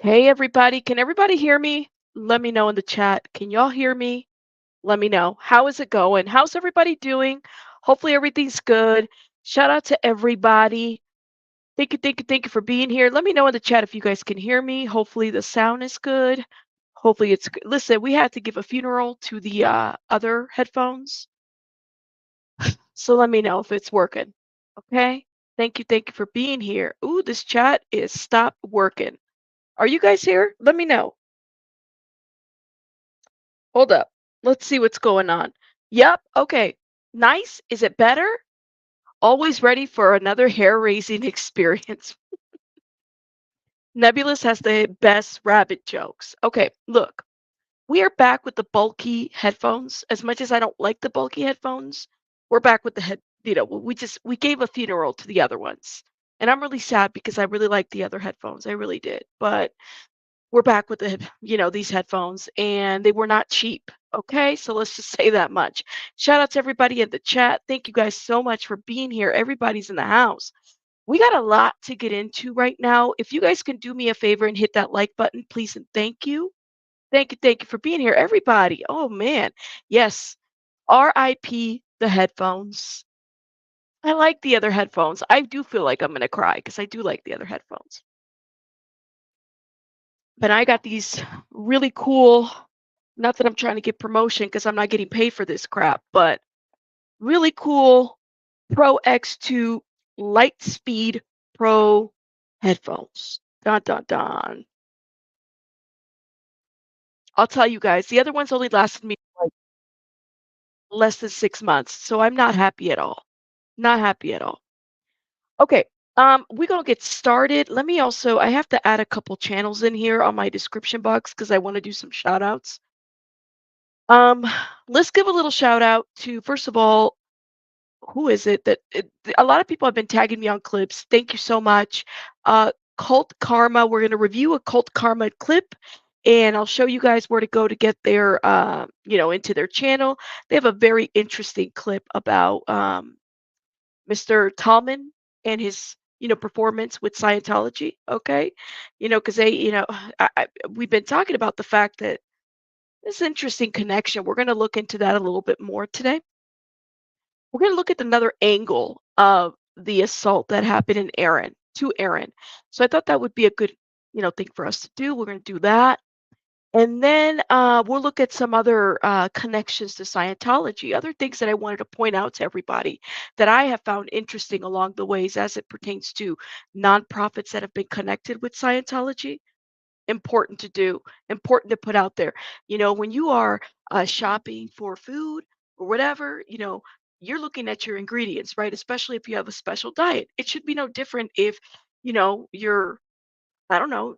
Hey, everybody. Can everybody hear me? Let me know in the chat. Can y'all hear me? Let me know. How is it going? How's everybody doing? Hopefully, everything's good. Shout out to everybody. Thank you for being here. Let me know in the chat if you guys can hear me. Hopefully, the sound is good. Hopefully, it's good. Listen, we had to give a funeral to the other headphones. So let me know if it's working. Okay? Thank you for being here. Ooh, this chat is stopped working. Are you guys here? Let me know. Hold up. Let's see what's going on. Yep. Okay. Nice. Is it better? Always ready for another hair-raising experience. Nebulous has the best rabbit jokes. Okay, look. We are back with the bulky headphones. As much as I don't like the bulky headphones, we're back with the we gave a funeral to the other ones. And I'm really sad because I really like the other headphones. I really did. But we're back with these headphones, and they were not cheap. Okay, so let's just say that much. Shout out to everybody in the chat. Thank you guys so much for being here. Everybody's in the house. We got a lot to get into right now. If you guys can do me a favor and hit that like button, please, and thank you. Thank you for being here, everybody. Oh man, yes. RIP the headphones. I like the other headphones. I do feel like I'm gonna cry because I do like the other headphones. But I got these really cool, not that I'm trying to get promotion because I'm not getting paid for this crap, but really cool Pro X2 Lightspeed Pro headphones. Dun dun dun. I'll tell you guys, the other ones only lasted me like less than 6 months, so I'm not happy at all. Not happy at all. Okay, we're gonna get started. Let me also, I have to add a couple channels in here on my description box because I want to do some shout outs. Um, let's give a little shout out to, first of all, who is it that a lot of people have been tagging me on clips. Thank you so much. Cult Karma. We're going to review a Cult Karma clip, and I'll show you guys where to go to get their, into their channel. They have a very interesting clip about Mr. Talman and his, performance with Scientology. Okay, because they, we've been talking about the fact that this interesting connection. We're going to look into that a little bit more today. We're going to look at another angle of the assault that happened in Aaron. So I thought that would be a good, thing for us to do. We're going to do that. And then we'll look at some other connections to Scientology, other things that I wanted to point out to everybody that I have found interesting along the ways as it pertains to nonprofits that have been connected with Scientology. Important to do, important to put out there. When you are shopping for food or whatever, you're looking at your ingredients, right? Especially if you have a special diet. It should be no different if, you're, I don't know,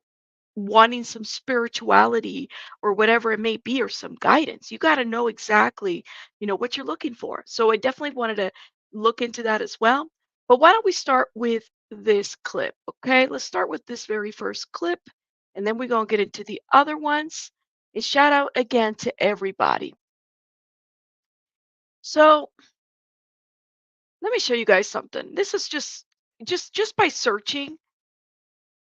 wanting some spirituality or whatever it may be, or some guidance. You got to know exactly, what you're looking for. So I definitely wanted to look into that as well. But why don't we start with this clip? Okay, let's start with this very first clip, and then we're going to get into the other ones. And shout out again to everybody. So let me show you guys something. This is just by searching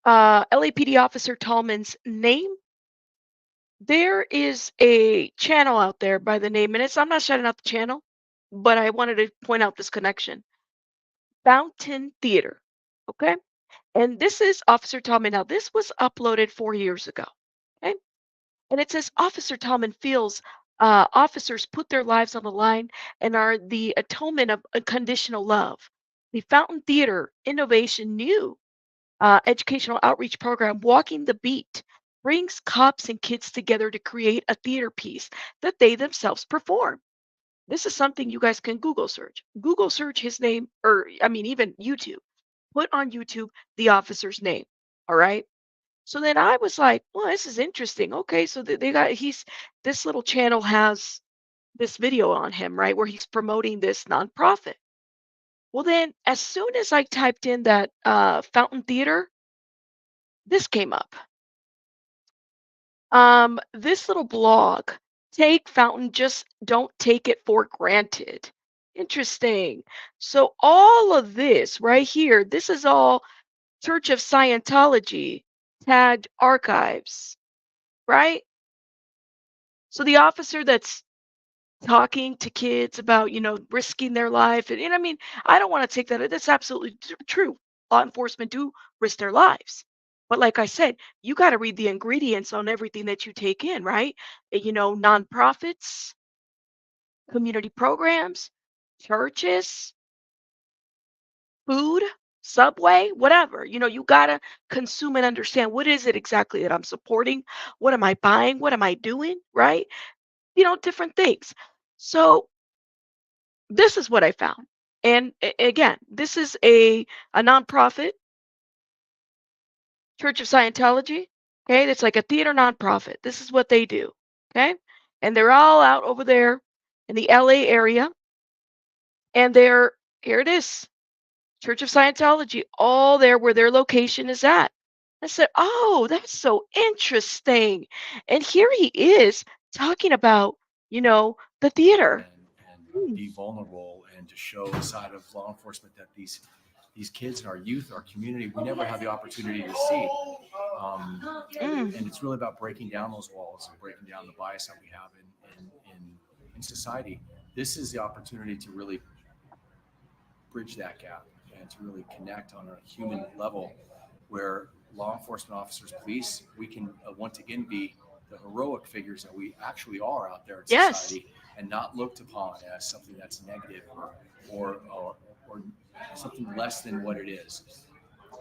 LAPD Officer Tallman's name. There is a channel out there by the name, and I'm not shouting out the channel, but I wanted to point out this connection. Fountain Theater. Okay. And this is Officer Tallman. Now, this was uploaded 4 years ago. Okay. And it says Officer Tallman feels officers put their lives on the line and are the atonement of unconditional love. The Fountain Theater Innovation New educational outreach program, Walking the Beat, brings cops and kids together to create a theater piece that they themselves perform. This is something you guys can Google search. Google search his name, or I mean, even YouTube. Put on YouTube the officer's name. All right. So then I was like, well, this is interesting. Okay. So this little channel has this video on him, right, where he's promoting this nonprofit. Well, then as soon as I typed in that Fountain Theater, this came up. This little blog, take Fountain, just don't take it for granted. Interesting. So all of this right here, this is all Church of Scientology tagged archives, right? So the officer that's talking to kids about, risking their life, and, I mean, I don't want to take that. That's absolutely true. Law enforcement do risk their lives. But like I said, you got to read the ingredients on everything that you take in, right? Nonprofits, community programs, churches, food, Subway, whatever. You got to consume and understand what is it exactly that I'm supporting? What am I buying? What am I doing? Right? Different things. So this is what I found. And again, this is a nonprofit, Church of Scientology. Okay, it's like a theater nonprofit. This is what they do. Okay, and they're all out over there in the LA area, and they're here it is, Church of Scientology, all there where their location is at. I said, "Oh, that's so interesting." And here he is talking about, the theater. and Mm, be vulnerable and to show a side of law enforcement that these kids and our youth, our community, we never have the opportunity to see. mm. And it's really about breaking down those walls and breaking down the bias that we have in society. This is the opportunity to really bridge that gap and to really connect on a human level where law enforcement officers, police, we can once again be the heroic figures that we actually are out there in Yes. society and not looked upon as something that's negative or something less than what it is.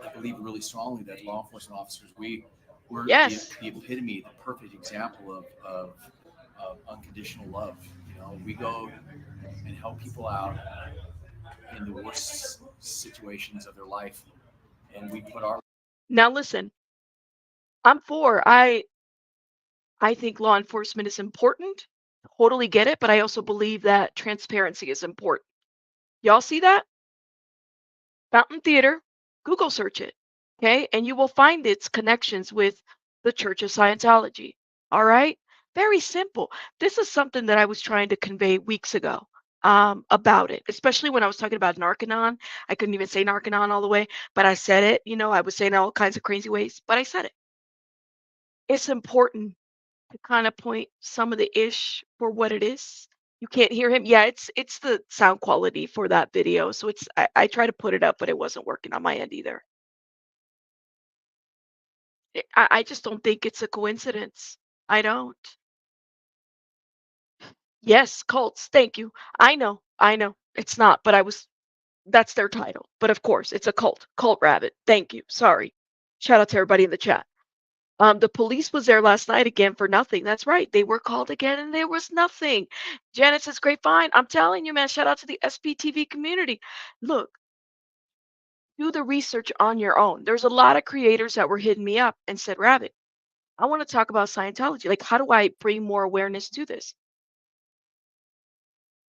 I believe really strongly that law enforcement officers, we're Yes. the epitome, the perfect example of unconditional love. We go and help people out in the worst situations of their life, and we put our Now listen, I'm for. I think law enforcement is important. Totally get it, but I also believe that transparency is important. Y'all see that? Fountain Theater, Google search it, okay? And you will find its connections with the Church of Scientology. All right? Very simple. This is something that I was trying to convey weeks ago about it, especially when I was talking about Narcanon. I couldn't even say Narcanon all the way, but I said it. I was saying it all kinds of crazy ways, but I said it. It's important to kind of point some of the ish for what it is. You can't hear him. Yeah, it's the sound quality for that video. So I try to put it up, but it wasn't working on my end either. I just don't think it's a coincidence. I don't. Yes, cults. Thank you. I know. I know. It's not, but that's their title. But of course, it's a cult. Cult rabbit. Thank you. Sorry. Shout out to everybody in the chat. The police was there last night again for nothing. That's right. They were called again and there was nothing. Janet says, great find. I'm telling you, man, shout out to the SPTV community. Look, do the research on your own. There's a lot of creators that were hitting me up and said, Rabbit, I want to talk about Scientology. Like, how do I bring more awareness to this?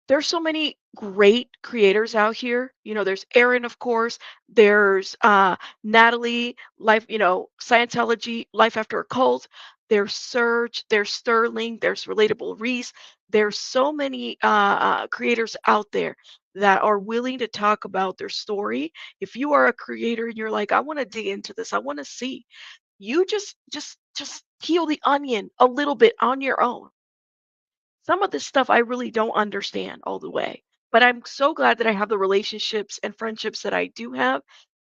There's so many great creators out here. There's Aaron, of course. There's Natalie, Life, Scientology, Life After a Cult. There's Serge. There's Sterling. There's Relatable Reese. There's so many creators out there that are willing to talk about their story. If you are a creator and you're like, I want to dig into this, I want to see, you just peel the onion a little bit on your own. Some of this stuff I really don't understand all the way, but I'm so glad that I have the relationships and friendships that I do have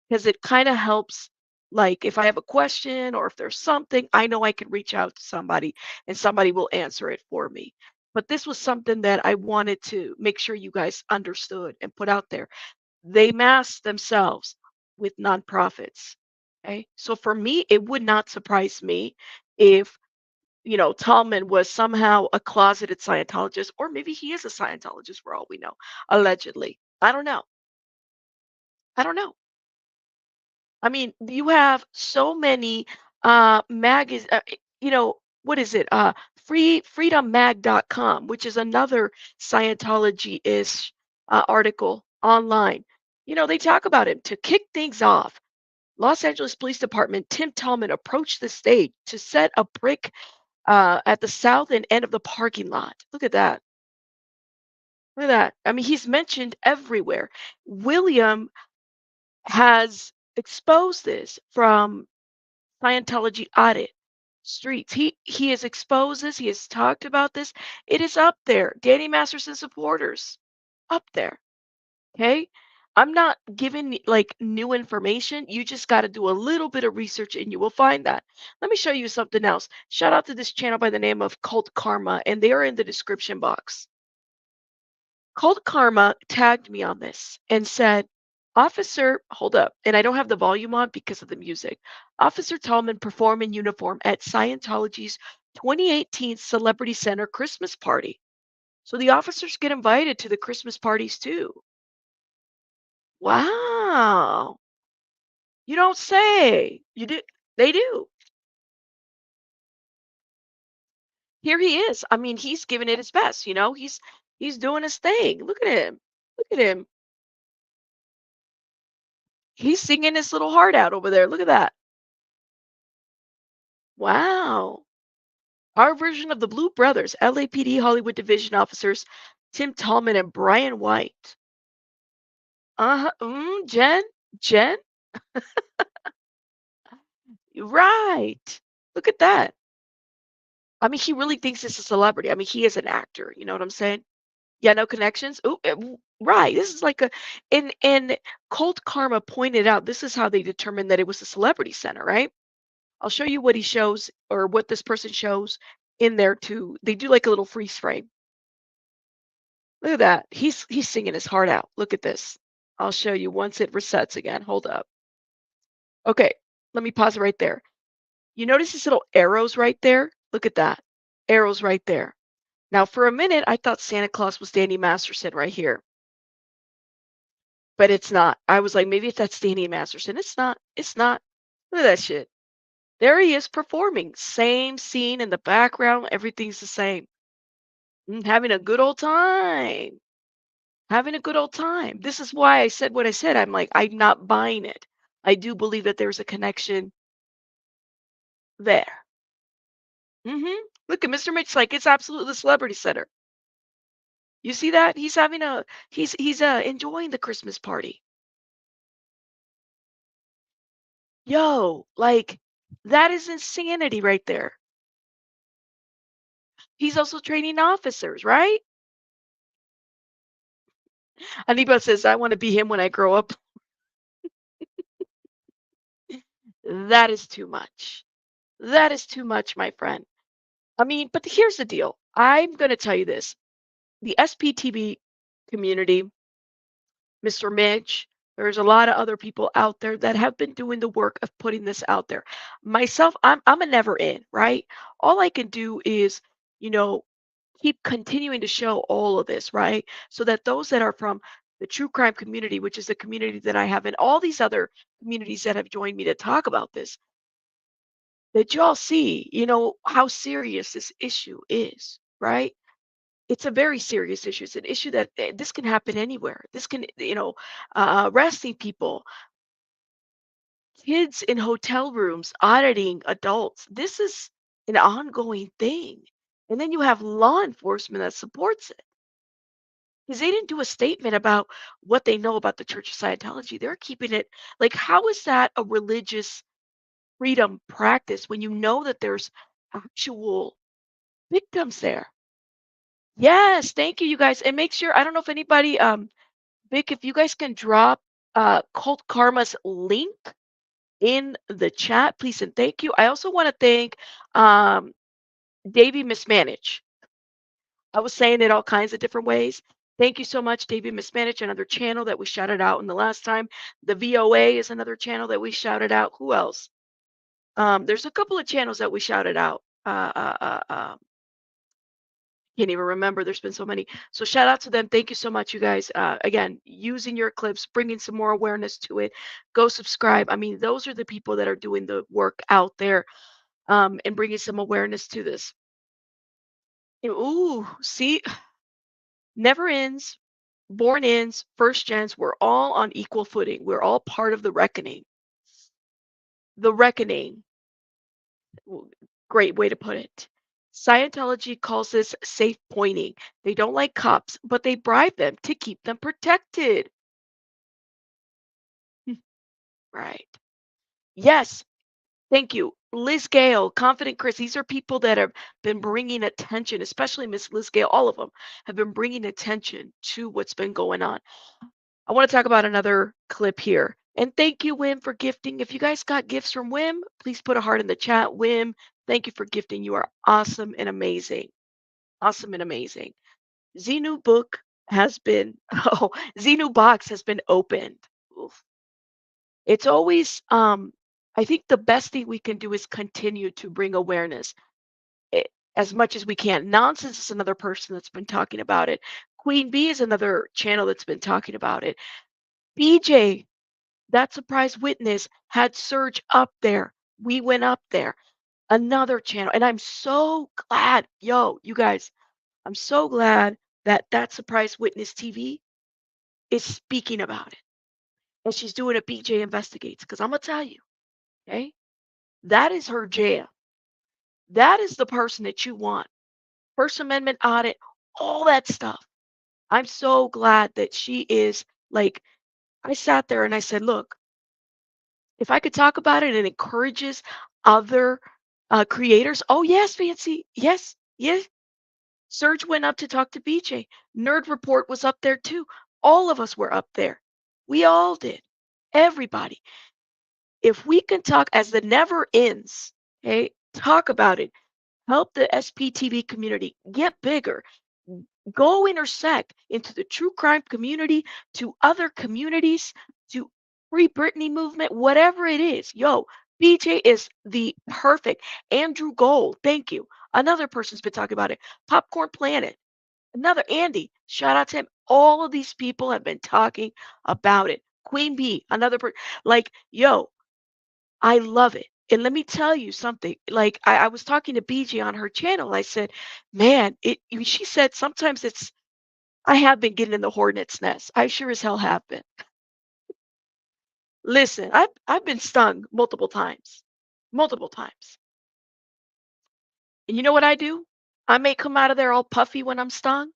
because it kind of helps. Like if I have a question or if there's something, I know I can reach out to somebody and somebody will answer it for me. But this was something that I wanted to make sure you guys understood and put out there. They mask themselves with nonprofits. Okay. So for me, it would not surprise me if Talman was somehow a closeted Scientologist, or maybe he is a Scientologist for all we know, allegedly. I don't know. I don't know. I mean, you have so many magazines, what is it? Freedommag.com, which is another Scientology-ish article online. They talk about it to kick things off. Los Angeles Police Department, Tim Talman approached the stage to set a brick at the south end of the parking lot. Look at that. Look at that. I mean, he's mentioned everywhere. William has exposed this from Scientology audit. Streets. He has exposed this. He has talked about this. It is up there. Danny Masterson supporters. Up there. Okay? I'm not giving like new information. You just got to do a little bit of research and you will find that. Let me show you something else. Shout out to this channel by the name of Cult Karma, and they are in the description box. Cult Karma tagged me on this and said, Officer, hold up, and I don't have the volume on because of the music. Officer Talman performed in uniform at Scientology's 2018 Celebrity Center Christmas party. So the officers get invited to the Christmas parties too. Wow. You don't say. You do. They do. Here he is. I mean, he's giving it his best, you know? He's doing his thing. Look at him. Look at him. He's singing his little heart out over there. Look at that. Wow. Our version of the Blue Brothers, LAPD Hollywood Division officers Tim Talman and Brian White. Uh-huh. Jen, right. Look at that. I mean, he really thinks it's a celebrity. I mean, he is an actor. You know what I'm saying? Yeah, no connections. Oh, right. This is like a, and Cold Karma pointed out this is how they determined that it was a celebrity center, right? I'll show you what he shows or what this person shows in there too. They do like a little freeze frame. Look at that. He's singing his heart out. Look at this. I'll show you once it resets again. Hold up. Okay, let me pause it right there. You notice these little arrows right there? Look at that. Arrows right there. Now, for a minute, I thought Santa Claus was Danny Masterson right here, but it's not. I was like, maybe if that's Danny Masterson. It's not. It's not. Look at that shit. There he is performing. Same scene in the background. Everything's the same. Having a good old time. Having a good old time. This is why I said what I said. I'm like, I'm not buying it. I do believe that there's a connection there. Look at Mr. Mitch like it's absolutely the celebrity center. You see that? He's having a he's enjoying the Christmas party. Yo, like that is insanity right there. He's also training officers, right? Anibal says, I want to be him when I grow up. That is too much. That is too much, my friend. I mean, but here's the deal. I'm going to tell you this. The SPTB community, Mr. Mitch, there's a lot of other people out there that have been doing the work of putting this out there. Myself, I'm a never in, right? All I can do is, you know, keep continuing to show all of this, right? So that those that are from the true crime community, which is the community that I have, and all these other communities that have joined me to talk about this, that y'all see, how serious this issue is, right? It's a very serious issue. It's an issue that this can happen anywhere. This can, arresting people, kids in hotel rooms, auditing adults. This is an ongoing thing. And then you have law enforcement that supports it. Because they didn't do a statement about what they know about the Church of Scientology. They're keeping it like, how is that a religious freedom practice when you know that there's actual victims there? Yes, thank you, you guys. And make sure, I don't know if anybody, Vic, if you guys can drop Cult Karma's link in the chat, please and thank you. I also want to thank um Davey Mismanage. I was saying it all kinds of different ways. Thank you so much, Davey Mismanage, another channel that we shouted out in the last time. The VOA is another channel that we shouted out. Who else? There's a couple of channels that we shouted out. Can't even remember. There's been so many. So shout out to them. Thank you so much, you guys. Again, using your clips, bringing some more awareness to it. Go subscribe. I mean, those are the people that are doing the work out there, and bringing some awareness to this. Ooh, see, never ends. Born ends, first gens. We're all on equal footing. We're all part of the reckoning. The reckoning. Great way to put it. Scientology calls this safe pointing. They don't like cops, but they bribe them to keep them protected. Hmm, right. Yes. Thank you. Liz Gale, Confident Chris. These are people that have been bringing attention, especially Miss Liz Gale. All of them have been bringing attention to what's been going on. I want to talk about another clip here. And thank you, Wim, for gifting. If you guys got gifts from Wim, please put a heart in the chat. Wim, thank you for gifting. You are awesome and amazing. Awesome and amazing. Xenu book has been, oh, Xenu box has been opened. Oof. It's always, I think the best thing we can do is continue to bring awareness eh, as much as we can. Nonsense is another person that's been talking about it. Queen Bee is another channel that's been talking about it. BJ, that surprise witness, had Surge up there. We went up there. Another channel. And I'm so glad, yo, you guys, I'm so glad that that surprise witness TV is speaking about it. And she's doing a BJ Investigates. Because I'm going to tell you, okay, that is her jam. That is the person that you want. First Amendment audit, all that stuff. I'm so glad that she is like, I sat there and I said, look, if I could talk about it and encourages other creators, oh, yes, Fancy. Yes, yes. Serge went up to talk to BJ. Nerd Report was up there too. All of us were up there. We all did. Everybody. If we can talk as the never ends, okay, talk about it. Help the SPTV community get bigger. Go intersect into the true crime community, to other communities, to Free Britney movement, whatever it is. Yo, BJ is the perfect. Andrew Gold, thank you. Another person's been talking about it. Popcorn Planet, another Andy. Shout out to him. All of these people have been talking about it. Queen Bee, another person. Like, yo, I love it. And let me tell you something. Like I was talking to BJ on her channel. I said, man, she said sometimes it's I have been getting in the hornet's nest. I sure as hell have been. Listen, I've been stung multiple times. Multiple times. And you know what I do? I may come out of there all puffy when I'm stung,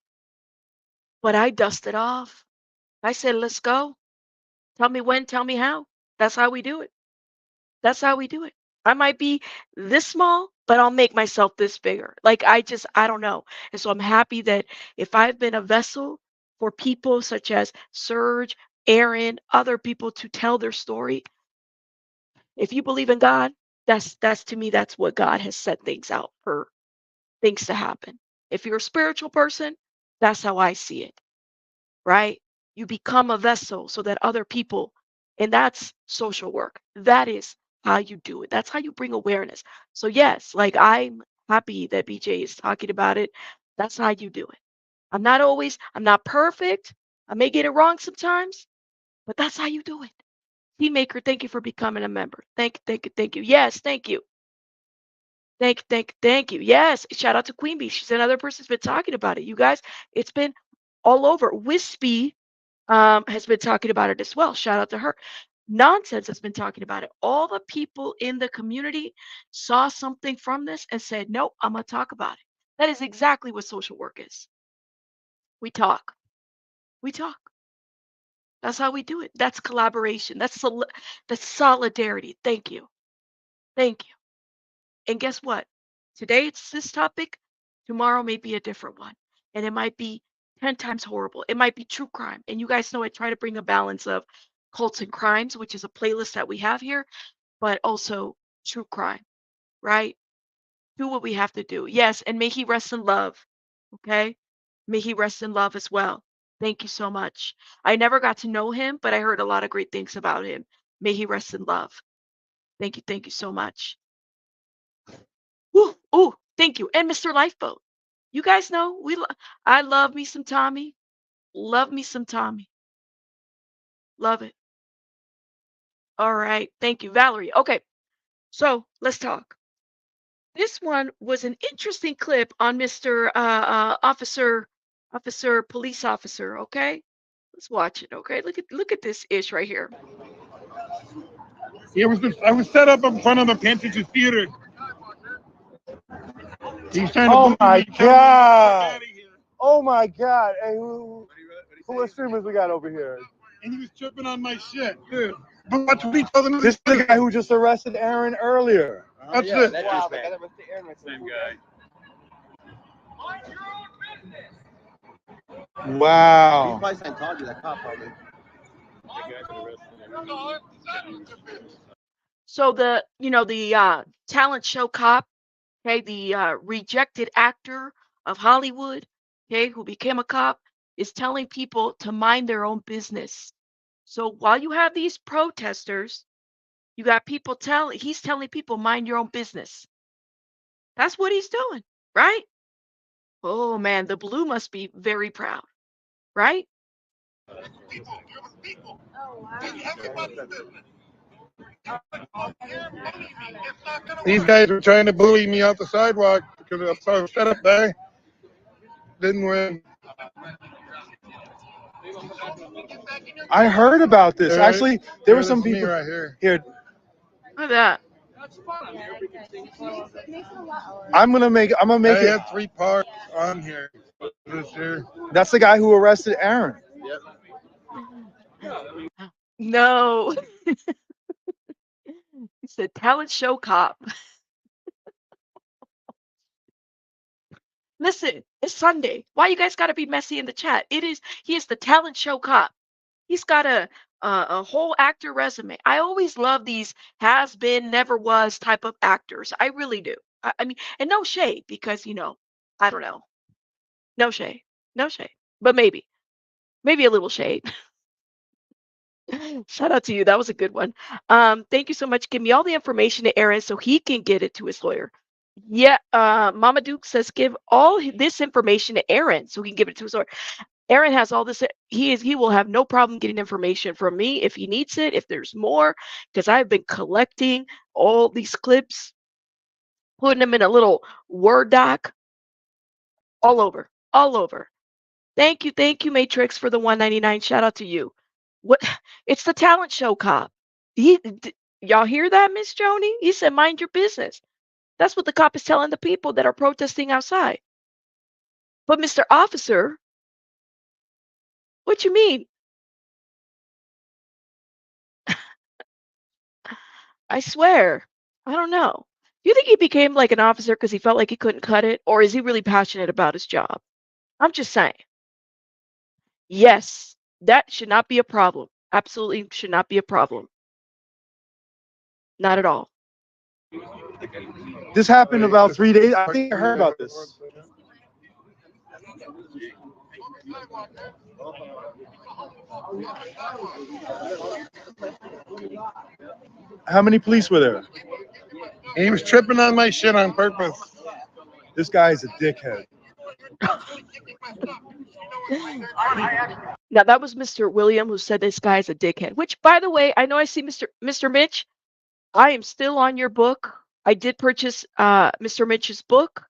but I dust it off. I said, let's go. Tell me when, tell me how. That's how we do it. That's how we do it. I might be this small, but I'll make myself this bigger. Like I don't know. And so I'm happy that if I've been a vessel for people such as Serge, Aaron, other people to tell their story, if you believe in God, that's to me, that's what God has set things out for things to happen. If you're a spiritual person, that's how I see it, right? You become a vessel so that other people, and that's social work. That is how you do it. That's how you bring awareness. So, yes, like I'm happy that BJ is talking about it. That's how you do it. I'm not perfect. I may get it wrong sometimes, but that's how you do it. Team Maker, thank you for becoming a member. Thank you, thank you. Yes, thank you. Thank you. Yes, shout out to Queen Bee. She's another person who's been talking about it. You guys, it's been all over. Wispy has been talking about it as well. Shout out to her. Nonsense has been talking about it. All the people in the community saw something from this and said, nope, I'm going to talk about it. That is exactly what social work is. We talk. We talk. That's how we do it. That's collaboration. That's solidarity. Thank you. Thank you. And guess what? Today it's this topic. Tomorrow may be a different one. And it might be 10 times horrible. It might be true crime. And you guys know I try to bring a balance of cults and crimes, which is a playlist that we have here, but also true crime, right? Do what we have to do. Yes. And may he rest in love. Okay. May he rest in love as well. Thank you so much. I never got to know him, but I heard a lot of great things about him. May he rest in love. Thank you. Thank you so much. Ooh, ooh, thank you. And Mr. Lifeboat. You guys know I love me some Tommy. Love me some Tommy. Love it. All right. Thank you, Valerie. Okay. So let's talk. This one was an interesting clip on Mr. Police Officer. Okay. Let's watch it. Okay. Look at this ish right here. Yeah, I was set up in front of the Pantheon Theater. He's trying to. Oh my God! Oh my God! Hey, what streamers we got over here? And he was tripping on my shit, too. But that's what he told them. This is the guy who just arrested Aaron earlier. That's yeah, it. that Wow, douchebag. the guy that arrested Aaron was Same guy. He's Wow. probably Scientology, that cop probably. So the talent show cop, okay, the rejected actor of Hollywood, okay, who became a cop, is telling people to mind their own business. So while you have these protesters, you got people he's telling people mind your own business. That's what he's doing, right? Oh man, the blue must be very proud, right? These guys were trying to bully me out the sidewalk because I was set up there. Didn't win. I heard about this. There- Actually, there were some This is me people right here. here. Look at that. I'm gonna make I it. have 3 parts on here. This here. That's the guy who arrested Aaron. No. He said talent show cop. Listen, it's Sunday. Why you guys got to be messy in the chat? He is the talent show cop. He's got a whole actor resume. I always love these has been, never was type of actors. I really do. I mean, and no shade because I don't know. No shade. No shade. But maybe a little shade. Shout out to you. That was a good one. Thank you so much. Give me all the information to Aaron so he can get it to his lawyer. Yeah, Mama Duke says give all this information to Aaron so he can give it to his lawyer. Aaron has all this. He will have no problem getting information from me if he needs it, if there's more, because I've been collecting all these clips, putting them in a little Word doc, all over, all over. Thank you, Matrix, for the 199. Shout out to you. What? It's the talent show cop. Y'all hear that, Miss Joni? He said, "Mind your business." That's what the cop is telling the people that are protesting outside. But Mr. Officer, what you mean? I swear, I don't know. Do you think he became like an officer because he felt like he couldn't cut it, or is he really passionate about his job? I'm just saying. Yes, that should not be a problem. Absolutely should not be a problem. Not at all. This happened about 3 days. I think I heard about this. How many police were there? He was tripping on my shit on purpose. This guy is a dickhead. Now that was Mr. William who said this guy's a dickhead. Which, by the way, I know I see Mr. Mitch. I am still on your book. I did purchase Mr. Mitch's book,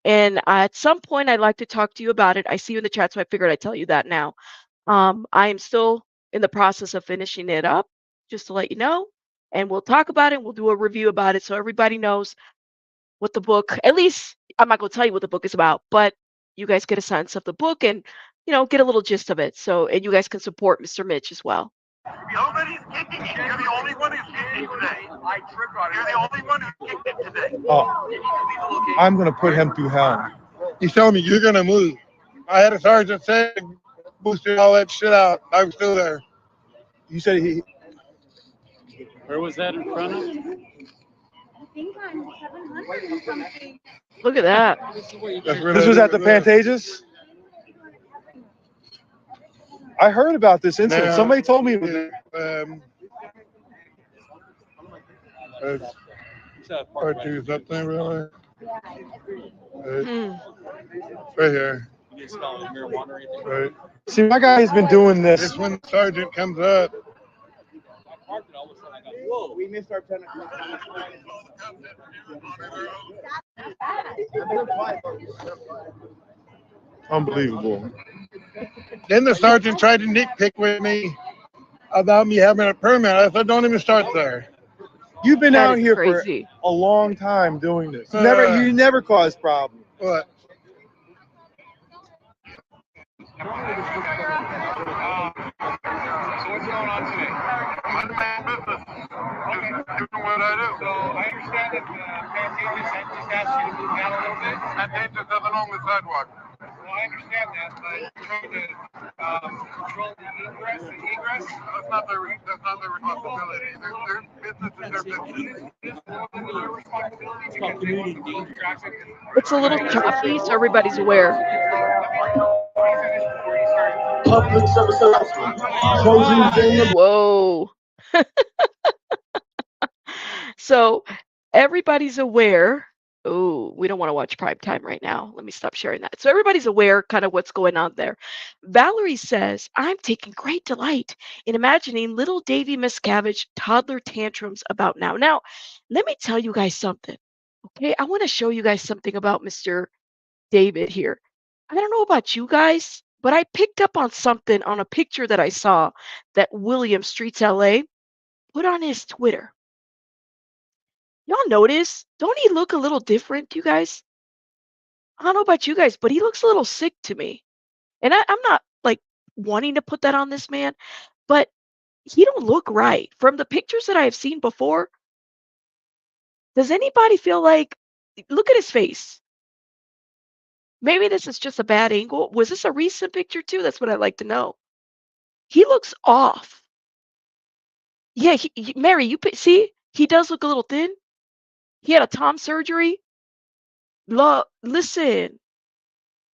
and at some point I'd like to talk to you about it. I see you in the chat, so I figured I'd tell you that now. I am still in the process of finishing it up, just to let you know, and we'll talk about it. We'll do a review about it so everybody knows what the book. At least I'm not going to tell you what the book is about, but you guys get a sense of the book and get a little gist of it. So, and you guys can support Mr. Mitch as well. Nobody's kicking it. You're the only one who's kicked it today. I tripped on it. You're the only one who kicked it today. Oh, I'm gonna put him through hell. He's telling me you're gonna move. I had a sergeant say boosted all that shit out. I was still there. You said he. Where was that in front of? Look at that. This was at the Pantages. I heard about this incident. Now, Somebody told me. Part 2 is up there, really? Hmm. Right here. You smell marijuana or anything? Right. See, my guy has been doing This this. when the sergeant comes up. Whoa, we missed our 10 Unbelievable. Then the sergeant tried to nitpick with me about me having a permit. I said, don't even start there. You've been That out is here crazy. for a long time doing this. You never caused problems. What? So what's going on today? doing what I do. So I understand that Fancy always just asked you to move out a little bit. And they just have along the sidewalk. Well, I understand that, but you're trying to control the ingress and egress. That's not their responsibility. Their business is their business. It's more than their responsibility because they want to move traffic. It's a little choppy, so everybody's aware. Public service announcement. Closing venue. Whoa. So everybody's aware. Oh, we don't want to watch prime time right now. Let me stop sharing that. So everybody's aware kind of what's going on there. Valerie says, I'm taking great delight in imagining little Davy Miscavige toddler tantrums about now. Now, let me tell you guys something. Okay, I want to show you guys something about Mr. David here. I don't know about you guys, but I picked up on something on a picture that I saw that William Streets LA put on his Twitter. Y'all notice? Don't he look a little different, you guys? I don't know about you guys, but he looks a little sick to me. And I'm not like wanting to put that on this man, but he don't look right. From the pictures that I have seen before, does anybody feel like, look at his face. Maybe this is just a bad angle. Was this a recent picture too? That's what I'd like to know. He looks off. Yeah, Mary, see, he does look a little thin. He had a Tom surgery. Listen,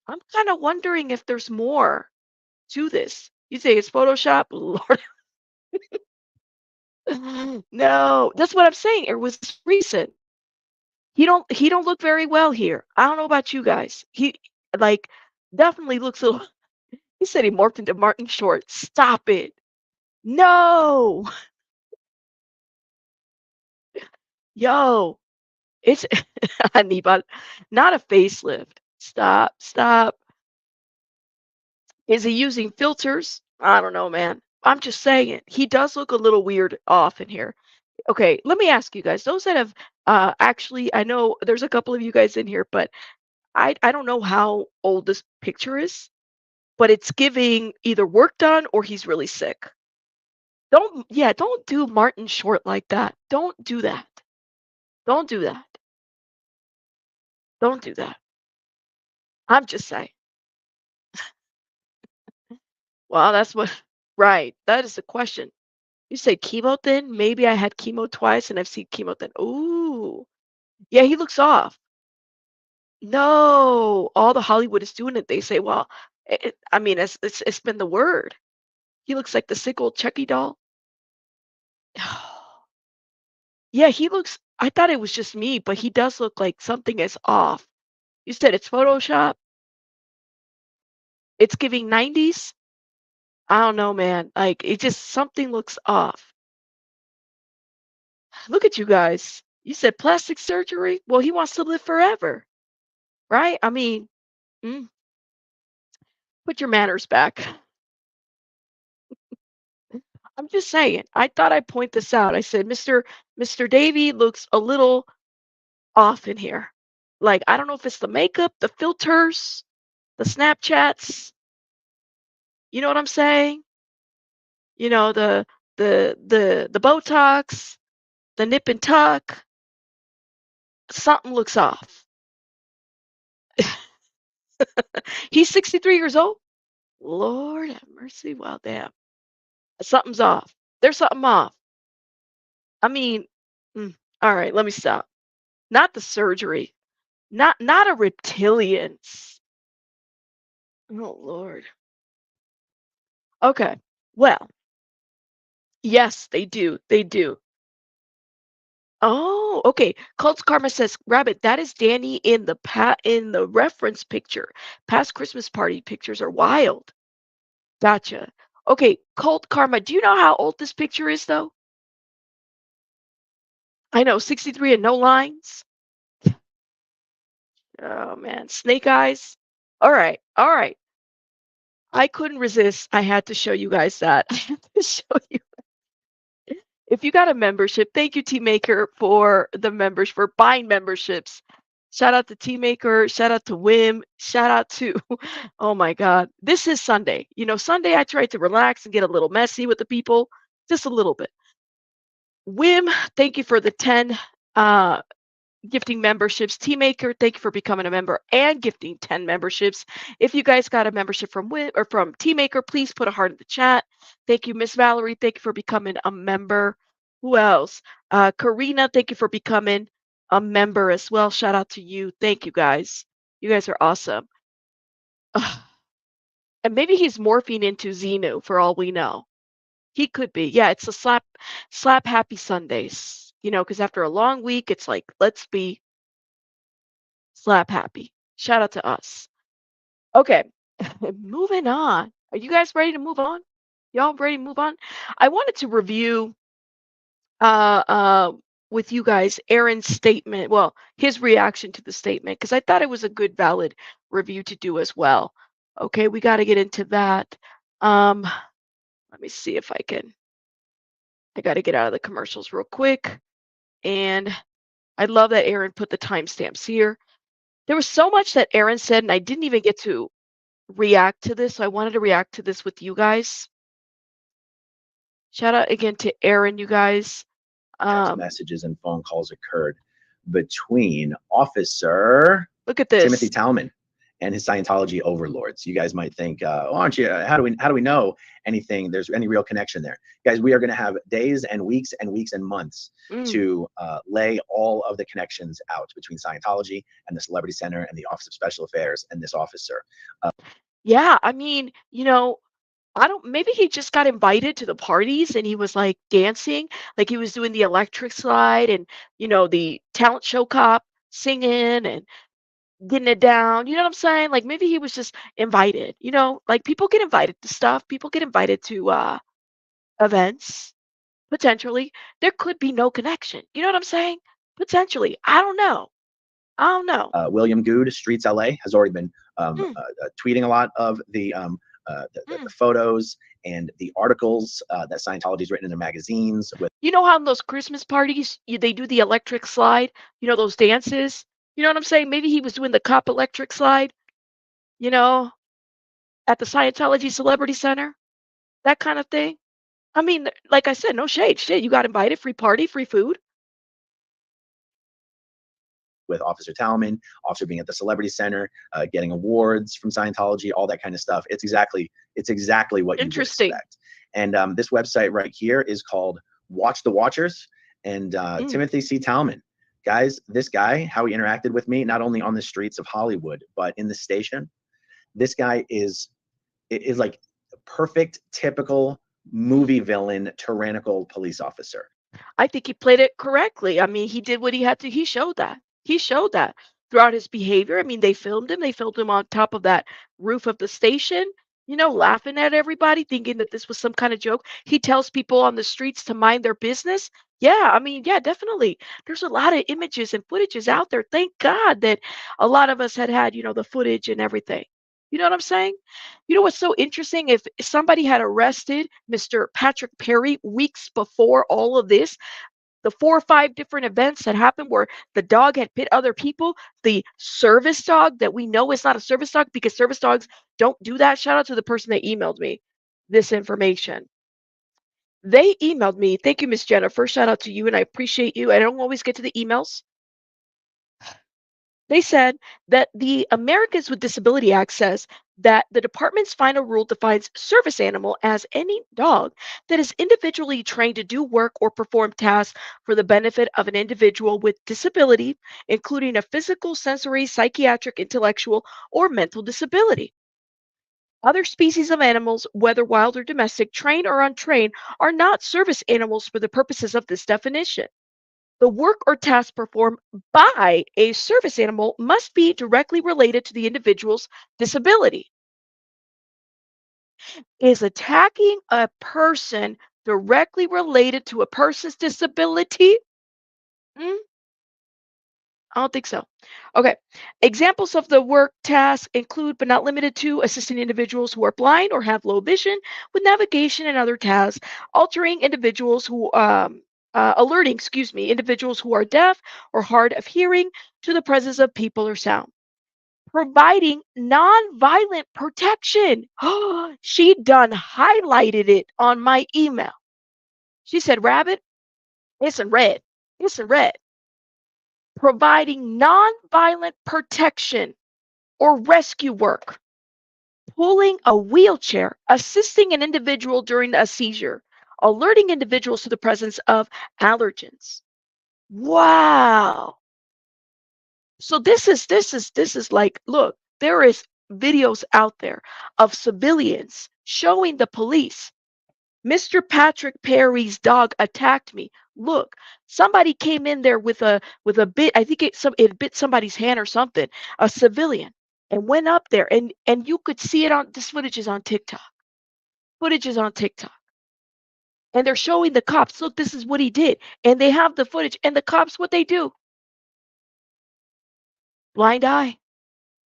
I'm kind of wondering if there's more to this. You say it's Photoshop? Lord. No, that's what I'm saying. It was recent. He don't look very well here. I don't know about you guys. He like definitely looks a little. He said he morphed into Martin Short. Stop it. No. Yo, it's Hannibal, not a facelift. Stop. Is he using filters? I don't know, man. I'm just saying. He does look a little weird off in here. Okay, let me ask you guys. Those that have actually, I know there's a couple of you guys in here, but I don't know how old this picture is, but it's giving either work done or he's really sick. Don't do Martin Short like that. Don't do that. Don't do that. Don't do that. I'm just saying. Well, that's what, right. That is the question. You say chemo thin? Maybe I had chemo twice and I've seen chemo thin. Ooh. Yeah, he looks off. No, all the Hollywood is doing it. They say, well, I mean, it's been the word. He looks like the sick old Chucky doll. Yeah, he looks. I thought it was just me, but he does look like something is off. You said it's Photoshop. It's giving 90s. I don't know, man. Like it just something looks off. Look at you guys. You said plastic surgery. Well, he wants to live forever, right? I mean, mm, put your manners back. I'm just saying. I thought I'd point this out. I said, Mr. Davy looks a little off in here. Like, I don't know if it's the makeup, the filters, the Snapchats. You know what I'm saying? You know, the Botox, the nip and tuck. Something looks off. He's 63 years old. Lord have mercy. Well, damn. Something's off. There's something off. I mean, all right, let me stop. Not the surgery. Not a reptilians. Oh Lord. Okay. Well, yes, they do. They do. Oh, okay. Cult Karma says, Rabbit, that is Danny in the reference picture. Past Christmas party pictures are wild. Gotcha. Okay, Cult Karma, do you know how old this picture is though? I know, 63 and no lines. Oh man, snake eyes. All right, all right. I couldn't resist. I had to show you guys that. I had to show you. If you got a membership, thank you, Team Maker, for the members, for buying memberships. Shout out to Team Maker. Shout out to Wim. Shout out to, oh my God, this is Sunday. You know, Sunday I try to relax and get a little messy with the people, just a little bit. Wim, thank you for the 10 gifting memberships. Teammaker, thank you for becoming a member and gifting 10 memberships. If you guys got a membership from Wim or from Teammaker, please put a heart in the chat. Thank you, Miss Valerie. Thank you for becoming a member. Who else? Karina, thank you for becoming a member as well. Shout out to you. Thank you guys. You guys are awesome. Ugh. And maybe he's morphing into Xenu for all we know. He could be. Yeah, it's a slap happy Sundays. Because after a long week, it's like, let's be slap happy. Shout out to us. Okay, moving on. Are you guys ready to move on? Y'all ready to move on? I wanted to review uh uh with you guys Aaron's statement, well, his reaction to the statement, because I thought it was a good valid review to do as well. Okay, we got to get into that. Um, let me see if I got to get out of the commercials real quick. And I love that Aaron put the timestamps here. There was so much that Aaron said, and I didn't even get to react to this. So I wanted to react to this with you guys. Shout out again to Aaron, you guys. Text messages and phone calls occurred between Officer Look at this. Timothy Talman and his Scientology overlords. You guys might think, oh, aren't you? How do we know anything? There's any real connection there, guys? We are going to have days and weeks and weeks and months to lay all of the connections out between Scientology and the Celebrity Center and the Office of Special Affairs and this officer. Yeah, I mean, I don't, maybe he just got invited to the parties and he was like dancing, like he was doing the electric slide and, the talent show cop singing and getting it down. You know what I'm saying? Like maybe he was just invited, like people get invited to stuff, people get invited to events, potentially. There could be no connection. You know what I'm saying? Potentially. I don't know. William Good, Streets LA, has already been tweeting a lot of the photos and the articles that Scientology's written in their magazines. You know how in those Christmas parties they do the electric slide? Those dances? You know what I'm saying? Maybe he was doing the cop electric slide, at the Scientology Celebrity Center, that kind of thing. I mean, like I said, no shade. Shit, you got invited, free party, free food. With Officer Talman, Officer being at the Celebrity Center, getting awards from Scientology, all that kind of stuff. It's exactly what you would expect. And this website right here is called Watch the Watchers. And Timothy C. Talman, guys, this guy, how he interacted with me, not only on the streets of Hollywood, but in the station. This guy is like a perfect, typical movie villain, tyrannical police officer. I think he played it correctly. I mean, he did what he had to. He showed that. He showed that throughout his behavior. I mean, they filmed him. They filmed him on top of that roof of the station, laughing at everybody, thinking that this was some kind of joke. He tells people on the streets to mind their business. Yeah, I mean, yeah, definitely. There's a lot of images and footages out there. Thank God that a lot of us had, the footage and everything. You know what I'm saying? You know what's so interesting? If somebody had arrested Mr. Patrick Perry weeks before all of this, the 4 or 5 different events that happened where the dog had bit other people, the service dog that we know is not a service dog because service dogs don't do that. Shout out to the person that emailed me this information. They emailed me. Thank you, Miss Jennifer. Shout out to you, and I appreciate you. I don't always get to the emails. They said that the Americans with Disability Act says that the department's final rule defines service animal as any dog that is individually trained to do work or perform tasks for the benefit of an individual with disability, including a physical, sensory, psychiatric, intellectual, or mental disability. Other species of animals, whether wild or domestic, trained or untrained, are not service animals for the purposes of this definition. The work or task performed by a service animal must be directly related to the individual's disability. Is attacking a person directly related to a person's disability? I don't think so. Okay. Examples of the work tasks include, but not limited to, assisting individuals who are blind or have low vision with navigation and other tasks, altering individuals who, alerting, individuals who are deaf or hard of hearing to the presence of people or sound, providing nonviolent protection. She done highlighted it on my email. She said, Rabbit, It's in red. It's in red. Providing nonviolent protection or rescue work, pulling a wheelchair, assisting an individual during a seizure, alerting individuals to the presence of allergens. Wow. So this is like, look, there is videos out there of civilians showing the police, Mr. Patrick Perry's dog attacked me. Look, somebody came in there with a bit. I think it bit somebody's hand or something. A civilian, and went up there, and you could see it on this footage is on TikTok. Footage is on TikTok, and they're showing the cops. Look, this is what he did, and they have the footage. And the cops, what they do? Blind eye,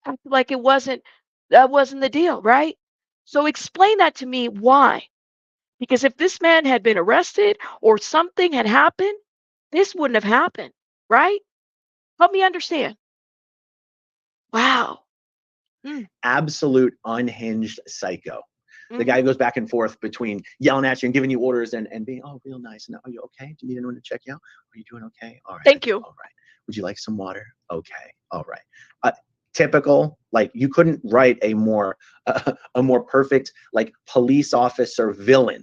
act like it wasn't that wasn't the deal, right? So explain that to me. Why? Because if this man had been arrested or something had happened, this wouldn't have happened, right? Help me understand. Wow. Mm, Absolute unhinged psycho. The guy mhm. goes back and forth between yelling at you and giving you orders and being, oh, real nice. And are you okay? Do you need anyone to check you out? Are you doing okay? All right. Thank you. All right. Would you like some water? Okay. All right. Typical, like you couldn't write a more perfect like police officer villain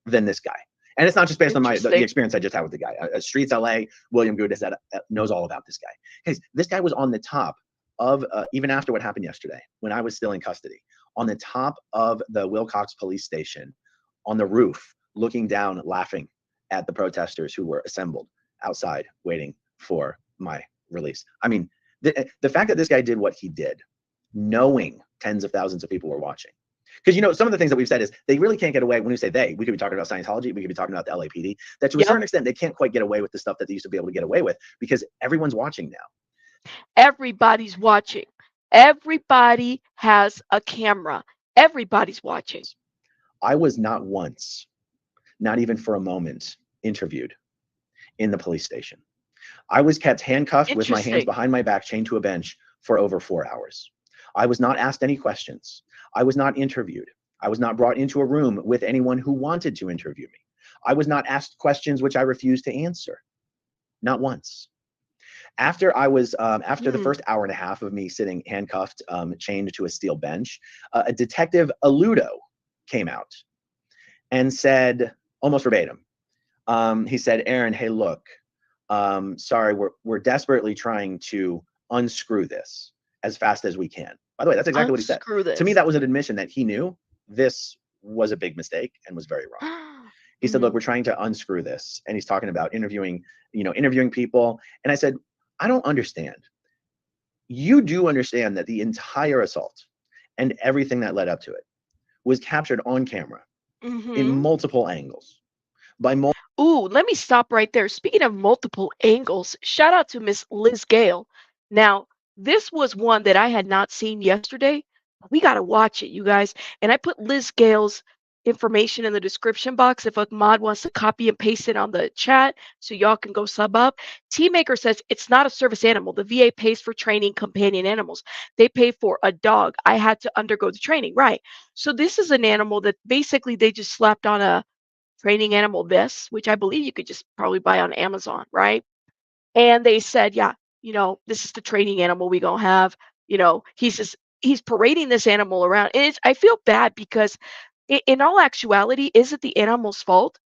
than this guy. And it's not just based on the Interesting. experience I just had with the guy. Streets LA, William Good knows all about this guy. This guy was on the top of, even after what happened yesterday, when I was still in custody, on the top of the Wilcox police station, on the roof, looking down, laughing at the protesters who were assembled outside waiting for my release. I mean, the fact that this guy did what he did, knowing tens of thousands of people were watching. Because, you know, some of the things that we've said is they really can't get away. When we say they, we could be talking about Scientology, we could be talking about the LAPD, that to a Yep. certain extent, they can't quite get away with the stuff that they used to be able to get away with because everyone's watching now. Everybody's watching. Everybody has a camera. Everybody's watching. I was not once, not even for a moment, interviewed in the police station. I was kept handcuffed with my hands Interesting. behind my back, chained to a bench for over 4 hours. I was not asked any questions. I was not interviewed. I was not brought into a room with anyone who wanted to interview me. I was not asked questions which I refused to answer. Not once. After I was, after the Mm. first hour and a half of me sitting handcuffed, chained to a steel bench, a detective Aludo came out and said, almost verbatim, he said, Aaron, hey, look, sorry, we're desperately trying to unscrew this as fast as we can. By the way, that's exactly what he said. Unscrew this. To me, that was an admission that he knew this was a big mistake and was very wrong. He said, look, we're trying to unscrew this. And he's talking about interviewing people. And I said, I don't understand. You do understand that the entire assault and everything that led up to it was captured on camera in multiple angles by multiple. Ooh, let me stop right there. Speaking of multiple angles, shout out to Miss Liz Gale. Now, this was one that I had not seen yesterday. We got to watch it, you guys. And I put Liz Gale's information in the description box if a mod wants to copy and paste it on the chat so y'all can go sub up. T Maker says it's not a service animal. The VA pays for training companion animals. They pay for a dog. I had to undergo the training. Right. So this is an animal that basically they just slapped on a training animal vests, which I believe you could just probably buy on Amazon, right? And they said, yeah, this is the training animal we gonna have. He's parading this animal around, and I feel bad because in all actuality, is it the animal's fault?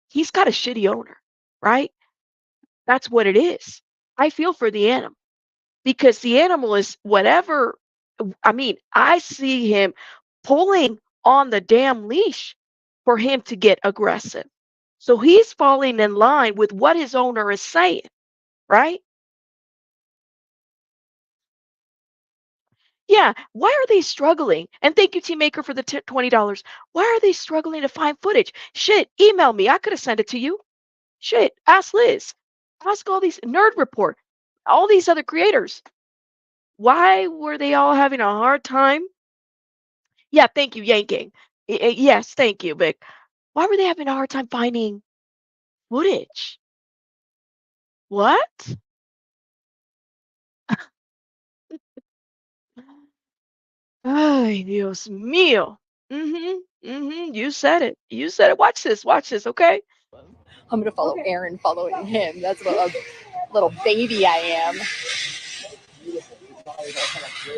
He's got a shitty owner, right? That's what it is. I feel for the animal because the animal is whatever. I mean, I see him pulling on the damn leash for him to get aggressive. So he's falling in line with what his owner is saying, right? Yeah. Why are they struggling? And thank you, Team Maker, for the $20. Why are they struggling to find footage? Shit, email me. I could have sent it to you. Shit, ask Liz. Ask all these Nerd Report, all these other creators. Why were they all having a hard time? Yeah, thank you, Yanking. Yes, thank you, Vic. Why were they having a hard time finding footage? What? Ay, Dios mío. You said it. You said it. Watch this, okay? I'm gonna follow Aaron following him. That's what a little baby I am.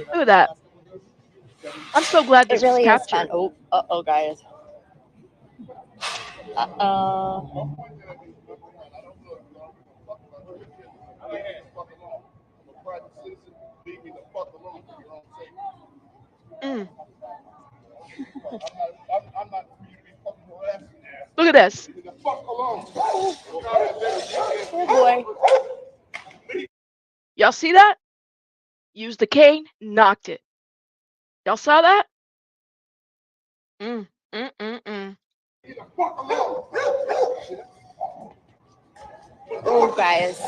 Look at that. I'm so glad It this was really is captured. fun. Oh, guys. Mm. Look at this. Oh boy. Y'all see that? Used the cane, knocked it. Y'all saw that? Mm, mm, mm, mm. Oh, guys.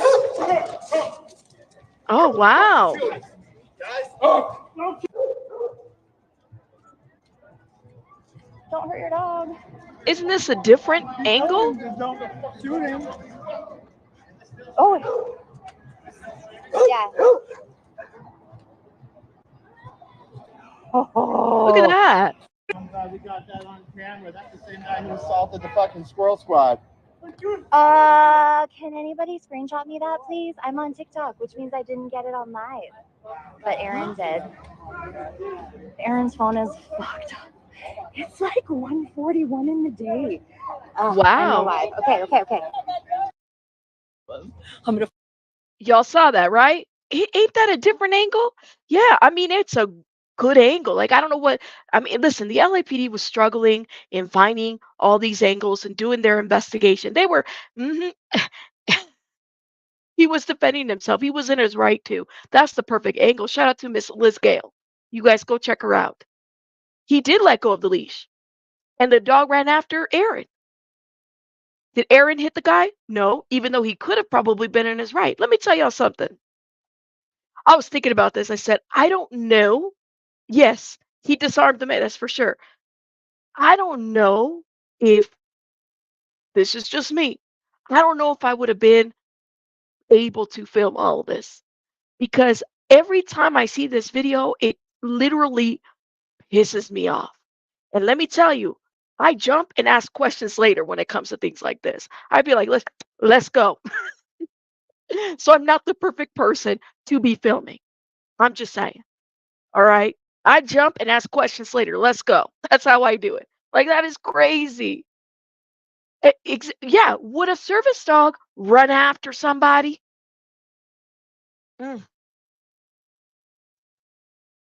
Oh, wow. Don't hurt your dog. Isn't this a different angle? Oh. Yeah. Look at that. I'm glad we got that on camera. That's the same guy who assaulted the fucking squirrel squad. Can anybody screenshot me that, please? I'm on TikTok, which means I didn't get it on live. But Aaron did. Aaron's phone is fucked up. It's like 1:41 in the day. I'm Wow. alive. Okay. I'm gonna. Y'all saw that, right? Ain't that a different angle? Yeah, I mean, it's a good angle. Like, I don't know what, I mean, listen, the LAPD was struggling in finding all these angles and doing their investigation. They were, mhm. He was defending himself. He was in his right to. That's the perfect angle. Shout out to Miss Liz Gale. You guys go check her out. He did let go of the leash, and the dog ran after Aaron. Did Aaron hit the guy? No, even though he could have probably been in his right. Let me tell y'all something. I was thinking about this. I said, I don't know. Yes, he disarmed the man, that's for sure. I don't know if this is just me. I don't know if I would have been able to film all of this because every time I see this video, it literally pisses me off. And let me tell you, I jump and ask questions later when it comes to things like this. I'd be like, let's go. So I'm not the perfect person to be filming. I'm just saying. All right. I jump and ask questions later. Let's go. That's how I do it. Like, that is crazy. Yeah. Would a service dog run after somebody? Mm,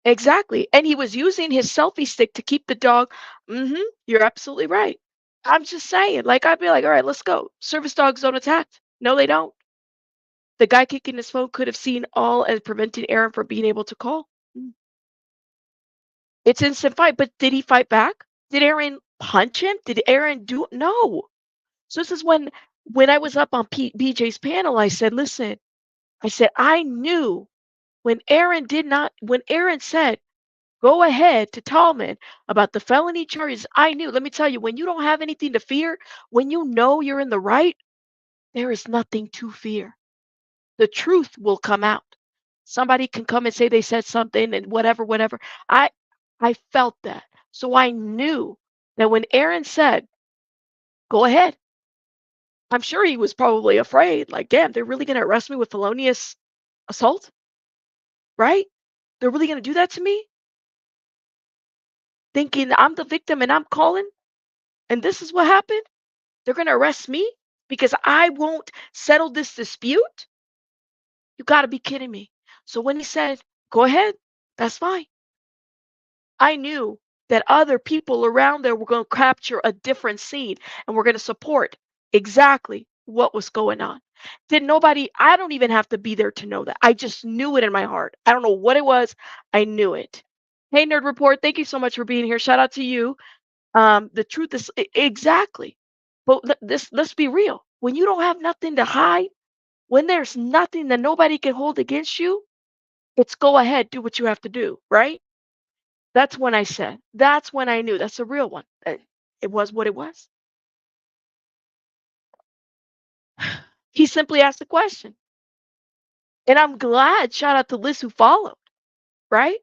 exactly. And he was using his selfie stick to keep the dog. You're absolutely right. I'm just saying, like, I'd be like, all right, let's go. Service dogs don't attack. No, they don't. The guy kicking his phone could have seen all and prevented Aaron from being able to call. Mm. It's instant fight, but did he fight back? Did Aaron punch him? Did Aaron do no? So this is when I was up on BJ's panel, I said, listen, I said, I knew when Aaron said, go ahead to Talman about the felony charges, I knew, let me tell you, when you don't have anything to fear, when you know you're in the right, there is nothing to fear. The truth will come out. Somebody can come and say they said something and whatever. I I felt that. So I knew that when Aaron said, go ahead, I'm sure he was probably afraid, like, damn, they're really gonna arrest me with felonious assault, right? They're really gonna do that to me, thinking I'm the victim and I'm calling, and this is what happened. They're gonna arrest me because I won't settle this dispute. You got to be kidding me. So when he said, go ahead, that's fine. I knew that other people around there were going to capture a different scene and we're going to support exactly what was going on. Did nobody, I don't even have to be there to know that. I just knew it in my heart. I don't know what it was. I knew it. Hey, Nerd Report, thank you so much for being here. Shout out to you. The truth is exactly. But let's be real. When you don't have nothing to hide, when there's nothing that nobody can hold against you, it's go ahead, do what you have to do, right? That's when I said, that's when I knew that's a real one. It was what it was. He simply asked the question. And I'm glad, shout out to Liz who followed, right?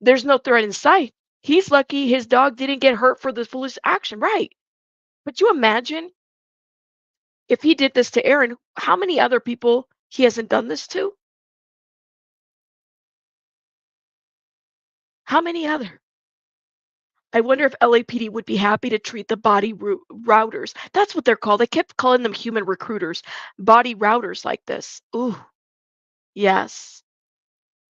There's no threat in sight. He's lucky his dog didn't get hurt for the foolish action, right? But you imagine if he did this to Aaron, how many other people he hasn't done this to? How many other? I wonder if LAPD would be happy to treat the body routers. That's what they're called. They kept calling them human recruiters, body routers like this. Ooh, yes.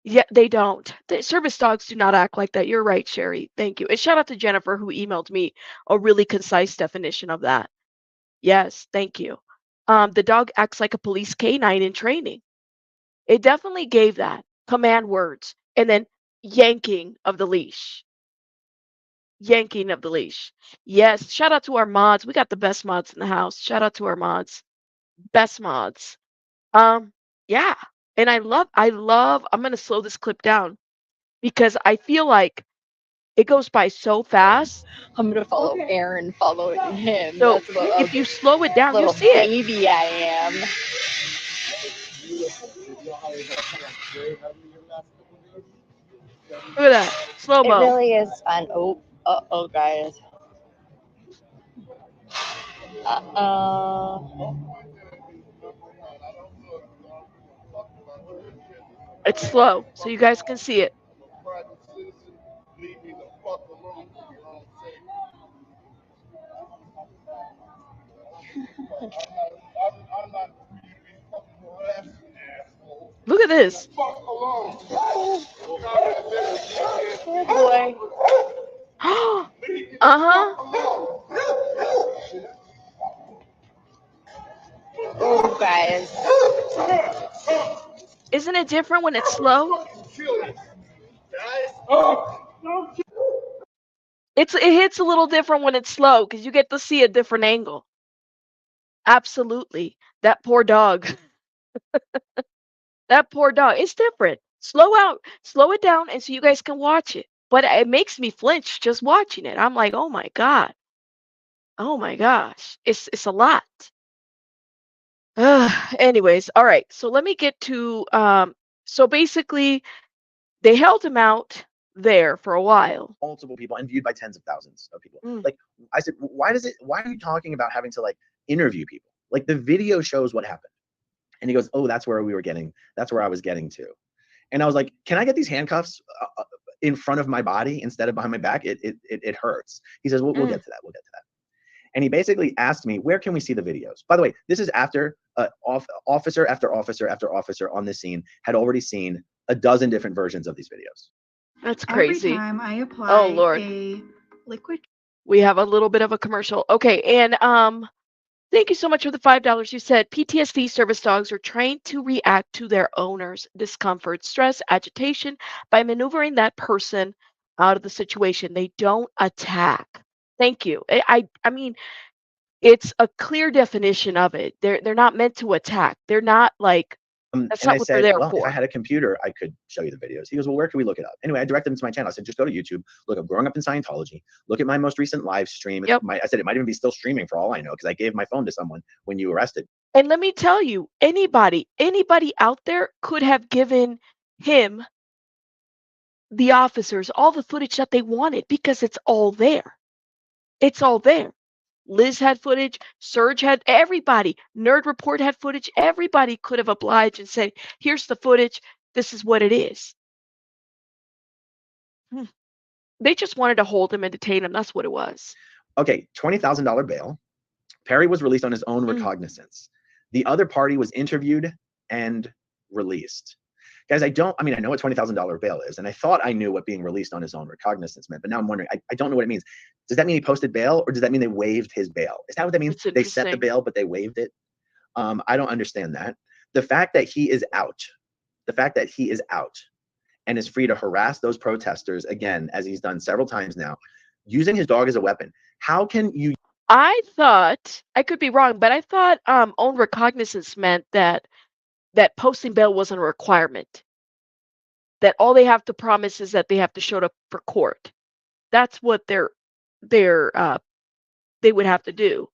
Yeah, they don't. The service dogs do not act like that. You're right, Sherry. Thank you. And shout out to Jennifer who emailed me a really concise definition of that. Yes, thank you. The dog acts like a police canine in training. It definitely gave that command words and then yanking of the leash. Yanking of the leash. Yes, shout out to our mods. We got the best mods in the house. Shout out to our mods. Best mods. Yeah. And I'm gonna slow this clip down because I feel like it goes by so fast. I'm gonna follow Aaron following him. So That's what if you slow it down, you'll little see it. baby I am. Look at that. Slow It mo. really is fun. Oh, guys. It's slow, so you guys can see it. Look at this. Good boy. Uh-huh. Oh, guys. Isn't it different when it's slow? It hits a little different when it's slow because you get to see a different angle. Absolutely. That poor dog. That poor dog. It's different. Slow it down, and so you guys can watch it. But it makes me flinch just watching it. I'm like, oh my God. Oh my gosh. It's a lot. Anyways, all right. So let me get to so basically they held him out there for a while. Multiple people and viewed by tens of thousands of people. Mm. Like I said, why are you talking about having to like interview people? Like the video shows what happened. And he goes, oh, that's where I was getting to. And I was like, can I get these handcuffs in front of my body instead of behind my back? It hurts. He says, we'll get to that. We'll get to that. And he basically asked me, where can we see the videos? By the way, this is after officer after officer after officer on this scene had already seen a dozen different versions of these videos. That's crazy. Every time I apply Oh Lord. a liquid. We have a little bit of a commercial. Okay, and thank you so much for the $5. You said PTSD service dogs are trained to react to their owner's discomfort, stress, agitation by maneuvering that person out of the situation. They don't attack. Thank you. I mean, it's a clear definition of it. They're not meant to attack. They're not like that's And not I what they're said, there well, if for. I had a computer, I could show you the videos. He goes, well, where can we look it up? Anyway, I directed him to my channel. I said, just go to YouTube, look up Growing Up in Scientology, look at my most recent live stream. Yep. I said, it might even be still streaming for all I know, because I gave my phone to someone when you arrested. And let me tell you, anybody out there could have given him, the officers, all the footage that they wanted because it's all there. It's all there. Liz had footage, Serge had, everybody, Nerd Report had footage. Everybody could have obliged and said, here's the footage. This is what it is. They just wanted to hold him and detain him. That's what it was. Okay, $20,000 bail. Perry was released on his own recognizance. The other party was interviewed and released. Guys, I know what $20,000 bail is, and I thought I knew what being released on his own recognizance meant, but now I'm wondering, I don't know what it means. Does that mean he posted bail, or does that mean they waived his bail? Is that what that means? They set the bail, but they waived it? I don't understand that. The fact that he is out and is free to harass those protesters, again, as he's done several times now, using his dog as a weapon. How can you? I thought, I could be wrong, but I thought own recognizance meant that posting bail wasn't a requirement. That all they have to promise is that they have to show up for court. That's what they would have to do.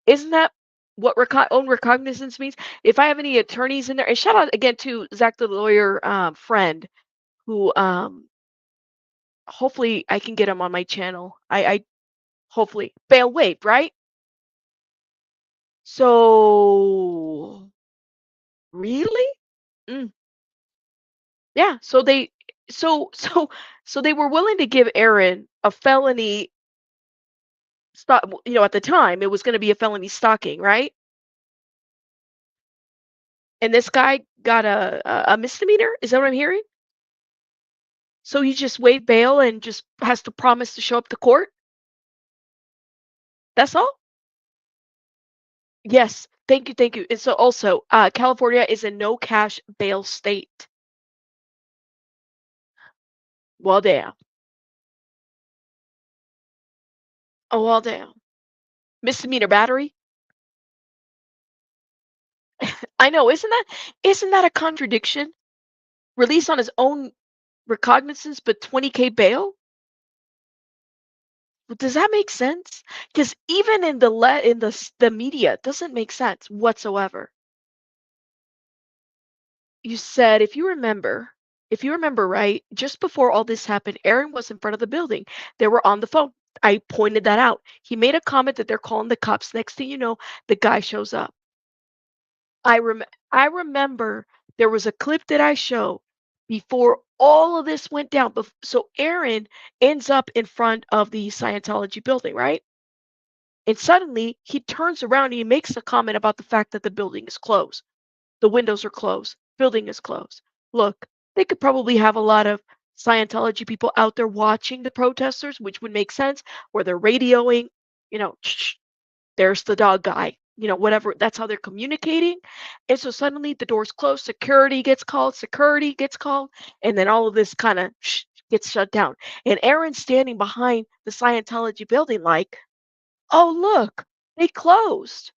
Isn't that what own recognizance means? If I have any attorneys in there, and shout out again to Zach the lawyer friend who hopefully I can get him on my channel. I hopefully bail waived, right? So really? Mm, yeah. So so so they were willing to give Aaron a felony stop. At the time it was going to be a felony stalking, right? And this guy got a misdemeanor. Is that what I'm hearing? So he just waived bail and just has to promise to show up to court. That's all. Yes. Thank you. Thank you. And so also, California is a no cash bail state. Well, damn. Oh, well, damn. Misdemeanor battery. I know. Isn't that a contradiction? Release on his own recognizance, but 20K bail. Well, does that make sense? Because even in the media, it doesn't make sense whatsoever. You said, if you remember right, just before all this happened, Aaron was in front of the building. They were on the phone. I pointed that out. He made a comment that they're calling the cops. Next thing you know, the guy shows up. I remember there was a clip that I showed before all of this went down. So Aaron ends up in front of the Scientology building, right? And suddenly he turns around and he makes a comment about the fact that the building is closed. The windows are closed. Building is closed. Look, they could probably have a lot of Scientology people out there watching the protesters, which would make sense, where they're radioing, you know, "Shh, there's the dog guy, whatever. That's how they're communicating. And so suddenly the doors close, security gets called, and then all of this kind of gets shut down. And Aaron's standing behind the Scientology building, like, oh, look, they closed.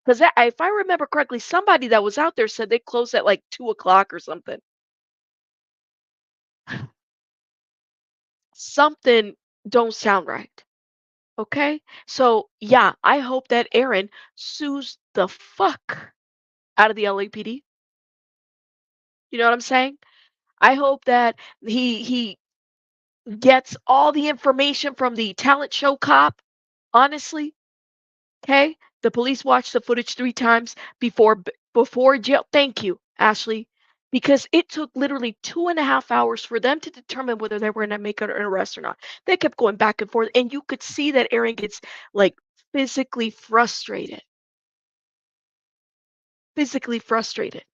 Because if I remember correctly, somebody that was out there said they closed at like 2 o'clock or something. Something don't sound right. Okay? So, yeah, I hope that Aaron sues the fuck out of the LAPD. You know what I'm saying? I hope that he gets all the information from the talent show cop. Honestly, okay? The police watched the footage 3 times before jail. Thank you, Ashley, because it took literally 2.5 hours for them to determine whether they were going to make an arrest or not. They kept going back and forth, and you could see that Aaron gets like physically frustrated. Physically frustrated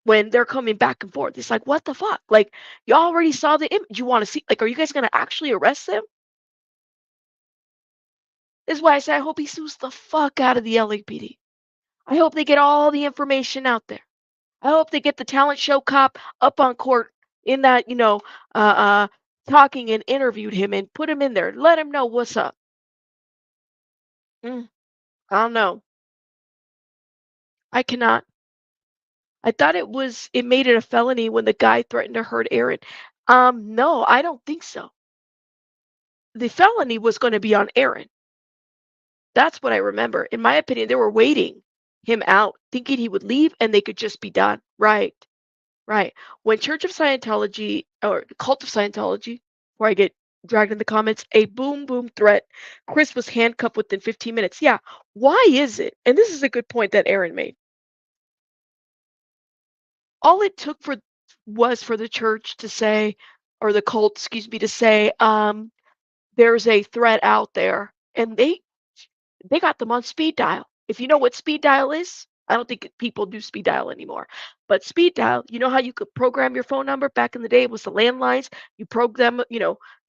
when they're coming back and forth. It's like, what the fuck? Like, you already saw the image. You want to see? Like, are you guys going to actually arrest him? This is why I say I hope he sues the fuck out of the LAPD. I hope they get all the information out there. I hope they get the talent show cop up on court in that, talking and interviewed him and put him in there. Let him know what's up. Mm, I don't know. I cannot. I thought it made it a felony when the guy threatened to hurt Aaron. No, I don't think so. The felony was going to be on Aaron. That's what I remember. In my opinion, they were waiting him out, thinking he would leave and they could just be done. Right. Right. When Church of Scientology or Cult of Scientology, where I get dragged in the comments, a boom boom threat, Chris was handcuffed within 15 minutes. Yeah. Why is it? And this is a good point that Aaron made. All it took was for the church to say, or the cult, excuse me, to say, there's a threat out there, and they got them on speed dial. If you know what speed dial is, I don't think people do speed dial anymore. But speed dial, you know how you could program your phone number back in the day? It was the landlines. You program,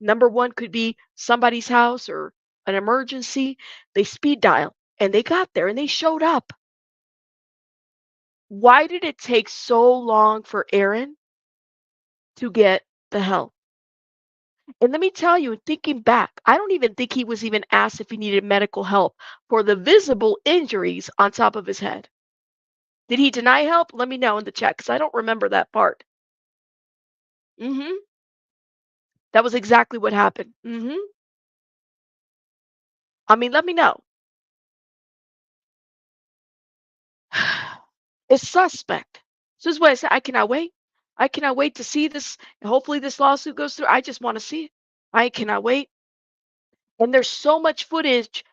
number one could be somebody's house or an emergency. They speed dial and they got there and they showed up. Why did it take so long for Aaron to get the help? And let me tell you, thinking back, I don't even think he was even asked if he needed medical help for the visible injuries on top of his head. Did he deny help? Let me know in the chat because I don't remember that part. That was exactly what happened. I mean, let me know. It's suspect. So this is what I said. I cannot wait. I cannot wait to see this. Hopefully this lawsuit goes through. I just want to see it. I cannot wait. And there's so much footage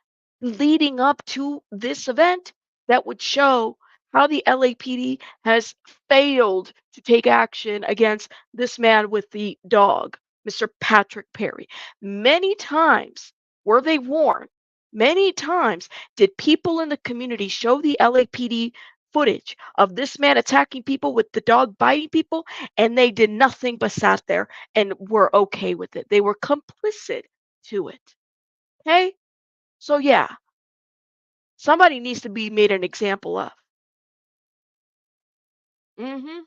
leading up to this event that would show how the LAPD has failed to take action against this man with the dog, Mr. Patrick Perry. Many times were they warned. Many times did people in the community show the LAPD footage of this man attacking people with the dog biting people, and they did nothing but sat there and were okay with it. They were complicit to it. Okay? So yeah, somebody needs to be made an example of. Mhm.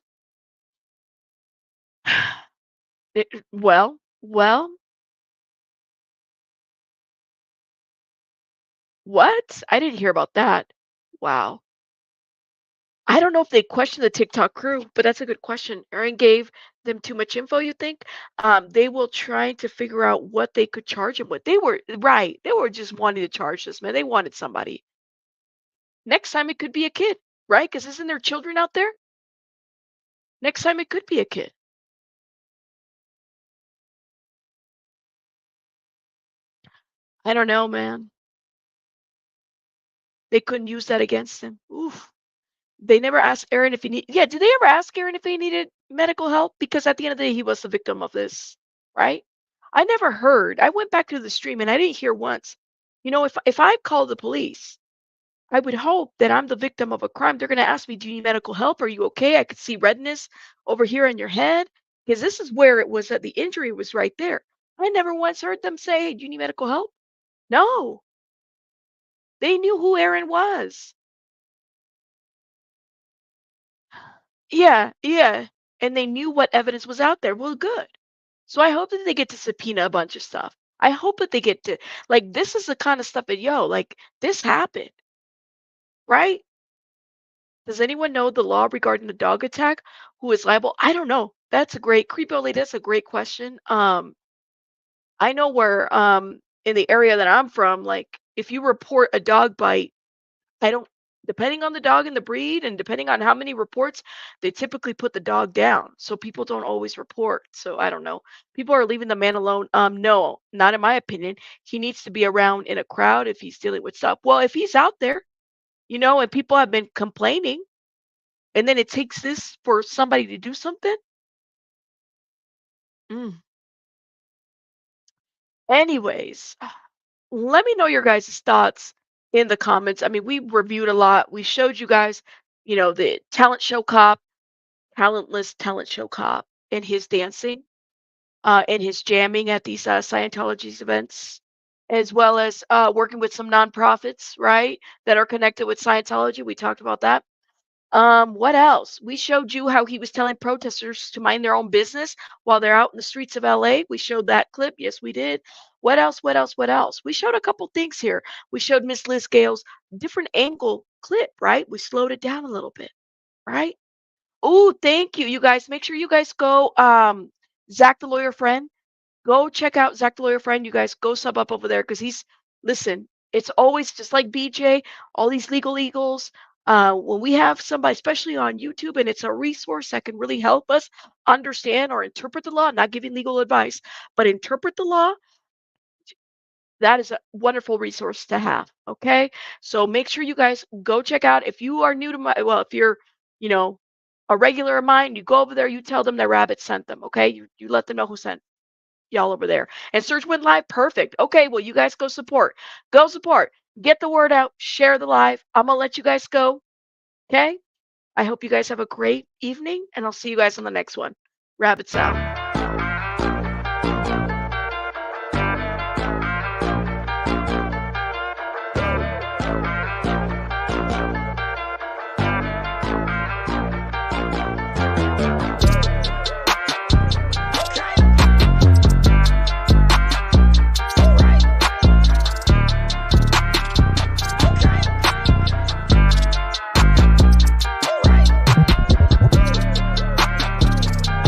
Well, what? I didn't hear about that. Wow. I don't know if they questioned the TikTok crew, but that's a good question. Aaron gave them too much info, you think? They will try to figure out what they could charge him with. They were right. They were just wanting to charge this man. They wanted somebody. Next time it could be a kid, right? Because isn't there children out there? Next time it could be a kid. I don't know, man. They couldn't use that against him. Oof. They never asked Aaron if he need. Yeah, did they ever ask Aaron if he needed medical help? Because at the end of the day, he was the victim of this, right? I never heard. I went back to the stream and I didn't hear once. You know, if I call the police, I would hope that I'm the victim of a crime. They're going to ask me, "Do you need medical help? Are you okay? I could see redness over here in your head." Because this is where it was that the injury was right there. I never once heard them say, "Hey, do you need medical help?" No, they knew who Aaron was. Yeah, yeah. And they knew what evidence was out there. Well, good. So I hope that they get to subpoena a bunch of stuff. I hope that they get to, like, this is the kind of stuff that, yo, like, this happened, right? Does anyone know the law regarding the dog attack? Who is liable? I don't know. That's a great, creepy old lady, that's a great question. I know where, in the area that I'm from, like, if you report a dog bite, I don't depending on the dog and the breed and depending on how many reports, they typically put the dog down. So people don't always report. So I don't know. People are leaving the man alone. No, not in my opinion. He needs to be around in a crowd if he's dealing with stuff. Well, if he's out there, and people have been complaining, and then it takes this for somebody to do something. Mm. Anyways, let me know your guys' thoughts in the comments. I mean, we reviewed a lot. We showed you guys, the talent show cop, talentless talent show cop, and his dancing, and his jamming at these Scientology's events, as well as working with some nonprofits, right, that are connected with Scientology. We talked about that. What else? We showed you how he was telling protesters to mind their own business while they're out in the streets of LA. We showed that clip. Yes, we did. What else? What else? What else? We showed a couple things here. We showed Miss Liz Gale's different angle clip, right? We slowed it down a little bit, right? Oh, thank you. You guys, make sure you guys go, Zach the Lawyer Friend. Go check out Zach the Lawyer Friend. You guys go sub up over there because listen, it's always just like BJ, all these legal eagles. When we have somebody, especially on YouTube, and it's a resource that can really help us understand or interpret the law, not giving legal advice, but interpret the law, that is a wonderful resource to have. Okay. So make sure you guys go check out. If you are new to if you're, you know, a regular of mine, you go over there, you tell them that Rabbit sent them. Okay. You let them know who sent y'all over there. And search went live. Perfect. Okay. Well, you guys go support. Go support. Get the word out. Share the live. I'm going to let you guys go. Okay. I hope you guys have a great evening, and I'll see you guys on the next one. Rabbits out.